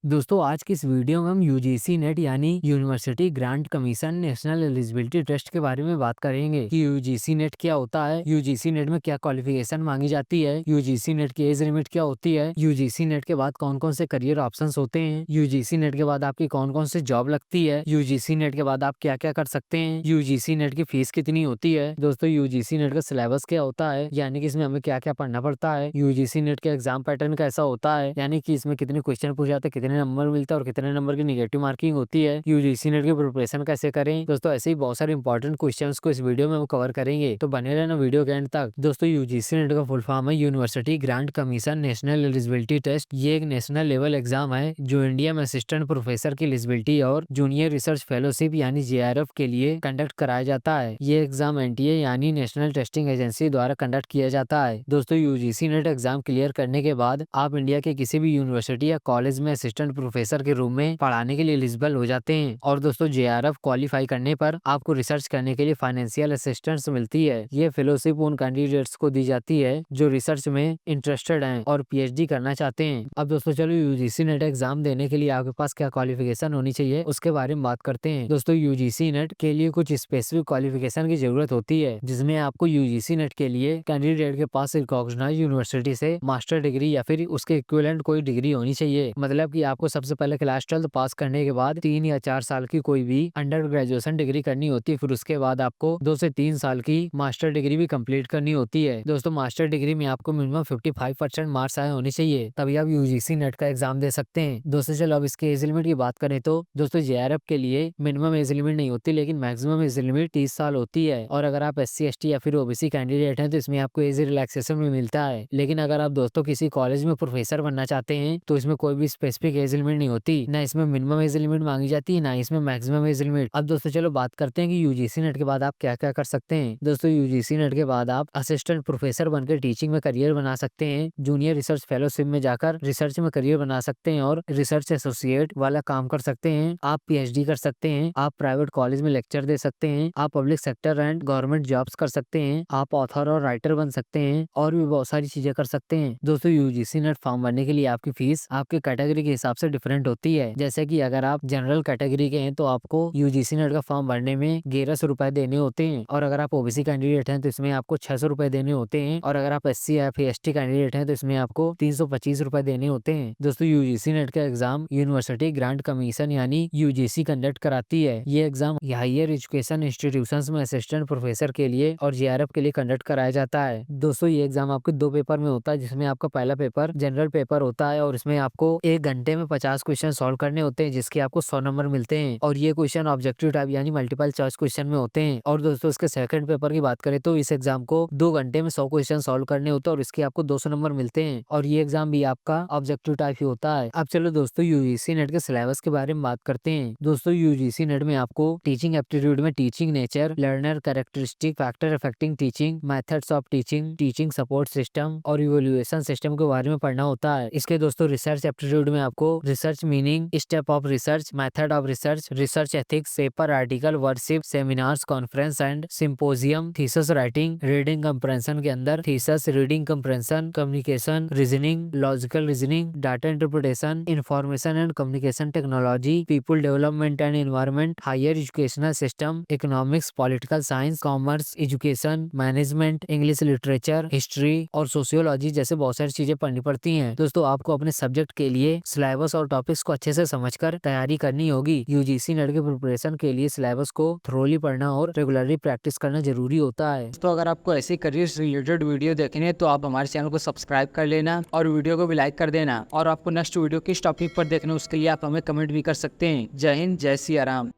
दोस्तों आज की इस वीडियो में हम यूजीसी नेट यानी university grant commission national eligibility test के बारे में बात करेंगे कि यूजीसी नेट क्या होता है, यूजीसी नेट में क्या क्वालिफिकेशन मांगी जाती है, यूजीसी नेट की एज लिमिट क्या होती है, यूजीसी नेट के बाद कौन कौन से करियर ऑप्शंस होते हैं, यूजीसी नेट के बाद आपकी कौन कौन से जॉब लगती है, यूजीसी नेट के बाद आप क्या क्या कर सकते हैं, यूजीसी नेट की फीस कितनी होती है। दोस्तों यूजीसी नेट का सिलेबस क्या होता है, यानी कि इसमें हमें क्या क्या पढ़ना पड़ता है, यूजीसी नेट के एग्जाम पैटर्न कैसा होता है, यानी कि इसमें कितने क्वेश्चन पूछे जाते हैं, कितने नंबर मिलता है और कितने नंबर की नेगेटिव मार्किंग होती है, यूजीसी नेट की प्रिपरेशन कैसे करें। दोस्तों ऐसे ही बहुत सारे इंपॉर्टेंट क्वेश्चंस को इस वीडियो में हम कवर करेंगे, तो बने रहना वीडियो के एंड तक। दोस्तों यूजीसी नेट का फुल फॉर्म है university grant commission national eligibility test. ये एक नेशनल लेवल एग्जाम है जो इंडिया में असिस्टेंट प्रोफेसर की एलिजिबिलिटी और जूनियर रिसर्च फेलोशिप यानी जेआरएफ के लिए कंडक्ट कराया जाता है। ये एग्जाम एनटीए यानी नेशनल टेस्टिंग एजेंसी द्वारा कंडक्ट किया जाता है। दोस्तों यूजीसी नेट एग्जाम क्लियर करने के बाद आप इंडिया के किसी भी यूनिवर्सिटी या कॉलेज में असिस्टेंट प्रोफेसर के रूप में पढ़ाने के लिए एलिजिबल हो जाते हैं। और दोस्तों जेआरएफ क्वालिफाई करने पर आपको रिसर्च करने के लिए फाइनेंशियल असिस्टेंस मिलती है। ये फेलोशिप उन कैंडिडेट्स को दी जाती है जो रिसर्च में इंटरेस्टेड हैं और पीएचडी करना चाहते हैं। अब दोस्तों चलो यूजीसी नेट एग्जाम देने के लिए आपके पास क्या क्वालिफिकेशन होनी चाहिए उसके बारे में बात करते हैं। दोस्तों यूजीसी नेट के लिए कुछ स्पेसिफिक क्वालिफिकेशन की जरूरत होती है, जिसमें आपको यूजीसी नेट के लिए कैंडिडेट के पास रिकॉग्नाइज्ड यूनिवर्सिटी से मास्टर डिग्री या फिर उसके इक्विवेलेंट कोई डिग्री होनी चाहिए। मतलब कि आपको सबसे पहले क्लास 12 पास करने के बाद 3 या 4 साल की कोई भी अंडर ग्रेजुएशन डिग्री करनी होती है। फिर उसके बाद आपको 2 से 3 साल की मास्टर डिग्री भी कंप्लीट करनी होती है। दोस्तों मास्टर डिग्री में आपको मिनिमम 55% मार्क्स आए होने चाहिए, तभी आप यूजीसी नेट का एग्जाम दे सकते हैं। दोस्तों चलो अब इसके एज लिमिट की बात करें तो दोस्तों जेआरएफ के लिए मिनिमम एज लिमिट नहीं होती, लेकिन मैक्सिमम एज लिमिट 30 साल होती है। और अगर आप एससी एसटी या फिर ओबीसी कैंडिडेट हैं तो इसमें आपको एज रिलैक्सेशन भी मिलता है। लेकिन अगर आप दोस्तों किसी कॉलेज में प्रोफेसर बनना चाहते हैं तो इसमें कोई भी स्पेसिफिक एज लिमिट नहीं होती, ना इसमें मिनिमम एज लिमिट मांगी जाती है, ना इसमें मैक्सिमम एज लिमिट। अब दोस्तों चलो बात करते हैं कि यूजीसी नेट के बाद आप क्या क्या कर सकते हैं। दोस्तों यूजीसी नेट के बाद आप असिस्टेंट प्रोफेसर बनकर टीचिंग में करियर बना सकते हैं, जूनियर रिसर्च फेलोशिप में जाकर रिसर्च में करियर बना सकते हैं और रिसर्च एसोसिएट वाला काम कर सकते हैं। आप पीएचडी कर सकते हैं, आप प्राइवेट कॉलेज में लेक्चर दे सकते हैं, आप public sector and government jobs कर सकते हैं, आप ऑथर और राइटर बन सकते हैं और भी बहुत सारी चीजें कर सकते हैं। दोस्तों यूजीसी नेट फॉर्म भरने के लिए आपकी फीस आपके कैटेगरी के हिसाब से डिफरेंट होती है। जैसे कि अगर आप जनरल कैटेगरी के हैं तो आपको यूजीसी नेट का फॉर्म भरने में 1100 रुपए देने होते हैं, और अगर आप ओबीसी कैंडिडेट हैं तो इसमें आपको 600 रुपए देने होते हैं, और अगर आप एससी या फिर एसटी कैंडिडेट हैं तो इसमें आपको 325 रुपए देने होते हैं। दोस्तों यूजीसी नेट का एग्जाम यूनिवर्सिटी ग्रांट कमीशन यानी यूजीसी कंडक्ट कराती है। ये एग्जाम हायर एजुकेशन इंस्टीट्यूशंस में असिस्टेंट प्रोफेसर के लिए और जेआरएफ के लिए कंडक्ट कराया जाता है। दोस्तों ये एग्जाम आपके 2 पेपर में होता है, जिसमें आपका पहला पेपर जनरल पेपर होता है और इसमें आपको 1 घंटे में 50 क्वेश्चन सॉल्व करने होते हैं, जिसके आपको 100 नंबर मिलते हैं। और ये क्वेश्चन ऑब्जेक्टिव टाइप यानी मल्टीपल चॉइस क्वेश्चन में होते हैं। और दोस्तों इसके सेकंड पेपर की बात करें तो इस एग्जाम को 2 घंटे में 100 क्वेश्चन सॉल्व करने होते हैं और इसके आपको 200 नंबर मिलते हैं, और ये एग्जाम भी आपका ऑब्जेक्टिव टाइप ही होता है। अब चलो दोस्तों यूजीसी नेट के सिलेबस के बारे में बात करते हैं। दोस्तों यूजीसी नेट में आपको टीचिंग एप्टीट्यूड में teaching nature, learner characteristic, factor affecting teaching, methods of teaching, teaching support system और इवैल्यूएशन सिस्टम के बारे में पढ़ना होता है। इसके दोस्तों रिसर्च एप्टीट्यूड में आपको research meaning, step of research, method of research, research ethics, paper, article, worksheet, seminars, conference and symposium, thesis writing, reading comprehension के अंदर thesis, reading comprehension, communication, reasoning, logical reasoning, data interpretation, information and communication technology, people development and environment, higher educational system, economics, political science, commerce, education, management, English literature, history और sociology जैसे बहुत सारी चीजें पढ़नी पड़ती हैं। दोस्तों आपको अपने सब्जेक्ट के लिए सिलेबस और टॉपिक्स को अच्छे से समझकर तैयारी करनी होगी। यूजीसी नेट के प्रिपरेशन के लिए सिलेबस को थ्रोली पढ़ना और रेगुलरली प्रैक्टिस करना जरूरी होता है। तो अगर आपको ऐसे करियर से रिलेटेड वीडियो देखने हैं तो आप हमारे चैनल को सब्सक्राइब कर लेना और वीडियो को भी लाइक कर देना, और आपको नेक्स्ट वीडियो किस टॉपिक पर देखना उसके लिए आप हमें कमेंट भी कर सकते हैं। जय हिंद, जय सिया राम।